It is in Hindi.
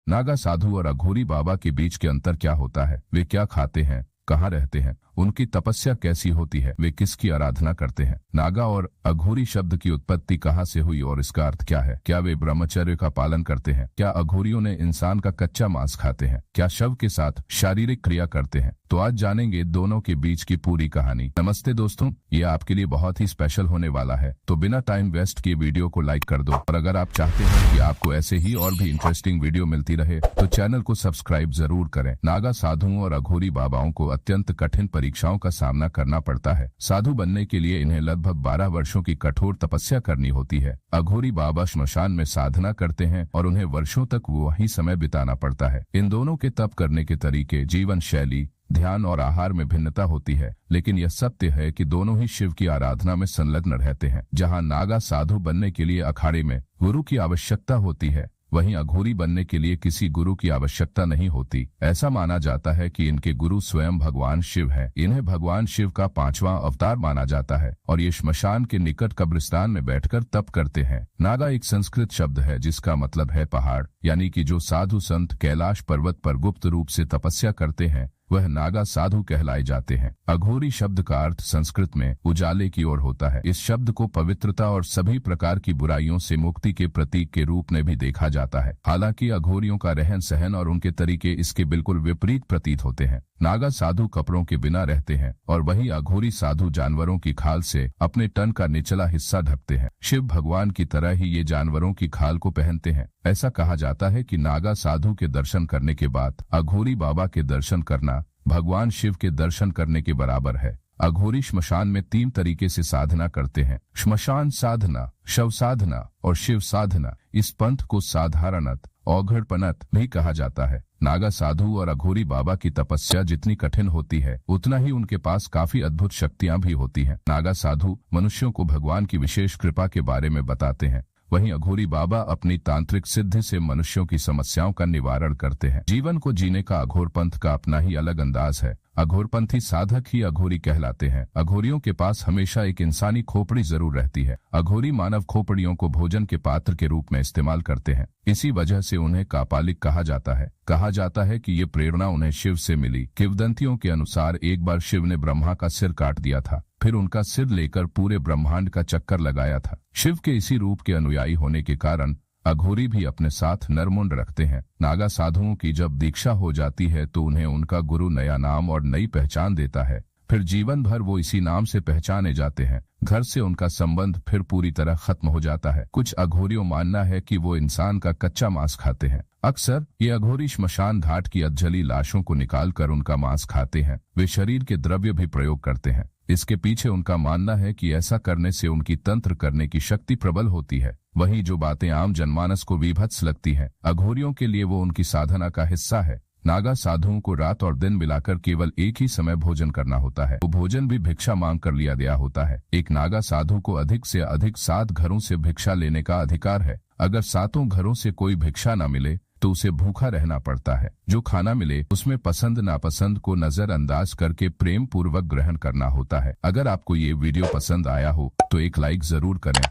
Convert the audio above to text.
नागा साधु और अघोरी बाबा के बीच के अंतर क्या होता है, वे क्या खाते हैं, कहाँ रहते हैं, उनकी तपस्या कैसी होती है, वे किसकी आराधना करते हैं, नागा और अघोरी शब्द की उत्पत्ति कहाँ से हुई और इसका अर्थ क्या है, क्या वे ब्रह्मचर्य का पालन करते हैं, क्या अघोरियों ने इंसान का कच्चा मांस खाते हैं, क्या शव के साथ शारीरिक क्रिया करते हैं। तो आज जानेंगे दोनों के बीच की पूरी कहानी। नमस्ते दोस्तों, ये आपके लिए बहुत ही स्पेशल होने वाला है, तो बिना टाइम वेस्ट किए वीडियो को लाइक कर दो और अगर आप चाहते हैं कि आपको ऐसे ही और भी इंटरेस्टिंग वीडियो मिलती रहे तो चैनल को सब्सक्राइब जरूर करें। नागा साधुओं और अघोरी बाबाओं को अत्यंत कठिन परीक्षाओं का सामना करना पड़ता है। साधु बनने के लिए इन्हें लगभग 12 वर्षों की कठोर तपस्या करनी होती है। अघोरी बाबा श्मशान में साधना करते हैं और उन्हें वर्षों तक वही समय बिताना पड़ता है। इन दोनों के तप करने के तरीके, जीवन शैली, ध्यान और आहार में भिन्नता होती है, लेकिन यह सत्य है कि दोनों ही शिव की आराधना में संलग्न रहते हैं। जहां नागा साधु बनने के लिए अखाड़े में गुरु की आवश्यकता होती है, वहीं अघोरी बनने के लिए किसी गुरु की आवश्यकता नहीं होती। ऐसा माना जाता है कि इनके गुरु स्वयं भगवान शिव हैं। इन्हें भगवान शिव का 5वां अवतार माना जाता है और ये श्मशान के निकट कब्रिस्तान में बैठकर तप करते हैं। नागा एक संस्कृत शब्द है जिसका मतलब है पहाड़, यानी कि जो साधु संत कैलाश पर्वत पर गुप्त रूप से तपस्या करते हैं वह नागा साधु कहलाए जाते हैं। अघोरी शब्द का अर्थ संस्कृत में उजाले की ओर होता है। इस शब्द को पवित्रता और सभी प्रकार की बुराइयों से मुक्ति के प्रतीक के रूप में भी देखा जाता है। हालांकि अघोरियों का रहन सहन और उनके तरीके इसके बिल्कुल विपरीत प्रतीत होते हैं। नागा साधु कपड़ों के बिना रहते हैं और वहीं अघोरी साधु जानवरों की खाल से अपने तन का निचला हिस्सा ढकते हैं। शिव भगवान की तरह ही ये जानवरों की खाल को पहनते हैं। ऐसा कहा जाता है कि नागा साधु के दर्शन करने के बाद अघोरी बाबा के दर्शन करना भगवान शिव के दर्शन करने के बराबर है। अघोरी श्मशान में 3 तरीके से साधना करते हैं: श्मशान साधना, शव साधना और शिव साधना। इस पंथ को साधारणत औघड़पनत भी कहा जाता है। नागा साधु और अघोरी बाबा की तपस्या जितनी कठिन होती है उतना ही उनके पास काफी अद्भुत शक्तियां भी होती हैं। नागा साधु मनुष्यों को भगवान की विशेष कृपा के बारे में बताते हैं, वहीं अघोरी बाबा अपनी तांत्रिक सिद्धि से मनुष्यों की समस्याओं का निवारण करते हैं। जीवन को जीने का अघोर पंथ का अपना ही अलग अंदाज है। अघोरपंथी साधक ही अघोरी कहलाते हैं। अघोरियों के पास हमेशा एक इंसानी खोपड़ी जरूर रहती है। अघोरी मानव खोपड़ियों को भोजन के पात्र के रूप में इस्तेमाल करते हैं। इसी वजह से उन्हें कापालिक कहा जाता है। कहा जाता है कि ये प्रेरणा उन्हें शिव से मिली। किंवदंतियों के अनुसार एक बार शिव ने ब्रह्मा का सिर काट दिया था, फिर उनका सिर लेकर पूरे ब्रह्मांड का चक्कर लगाया था। शिव के इसी रूप के अनुयायी होने के कारण अघोरी भी अपने साथ नरमुंड रखते हैं। नागा साधुओं की जब दीक्षा हो जाती है तो उन्हें उनका गुरु नया नाम और नई पहचान देता है। फिर जीवन भर वो इसी नाम से पहचाने जाते हैं। घर से उनका संबंध फिर पूरी तरह खत्म हो जाता है। कुछ अघोरियों मानना है कि वो इंसान का कच्चा मांस खाते हैं। अक्सर ये अघोरी श्मशान घाट की अधजली लाशों को निकालकर उनका मांस खाते हैं। वे शरीर के द्रव्य भी प्रयोग करते हैं। इसके पीछे उनका मानना है कि ऐसा करने से उनकी तंत्र करने की शक्ति प्रबल होती है। वहीं जो बातें आम जनमानस को विभत्स लगती हैं, अघोरियों के लिए वो उनकी साधना का हिस्सा है। नागा साधुओं को रात और दिन मिलाकर केवल एक ही समय भोजन करना होता है। वो भोजन भी भिक्षा मांग कर लिया गया होता है। एक नागा साधु को अधिक से अधिक 7 घरों से भिक्षा लेने का अधिकार है। अगर 7 घरों से कोई भिक्षा न मिले तो उसे भूखा रहना पड़ता है। जो खाना मिले उसमें पसंद नापसंद को नजरअंदाज करके प्रेम पूर्वक ग्रहण करना होता है। अगर आपको ये वीडियो पसंद आया हो तो एक लाइक जरूर करें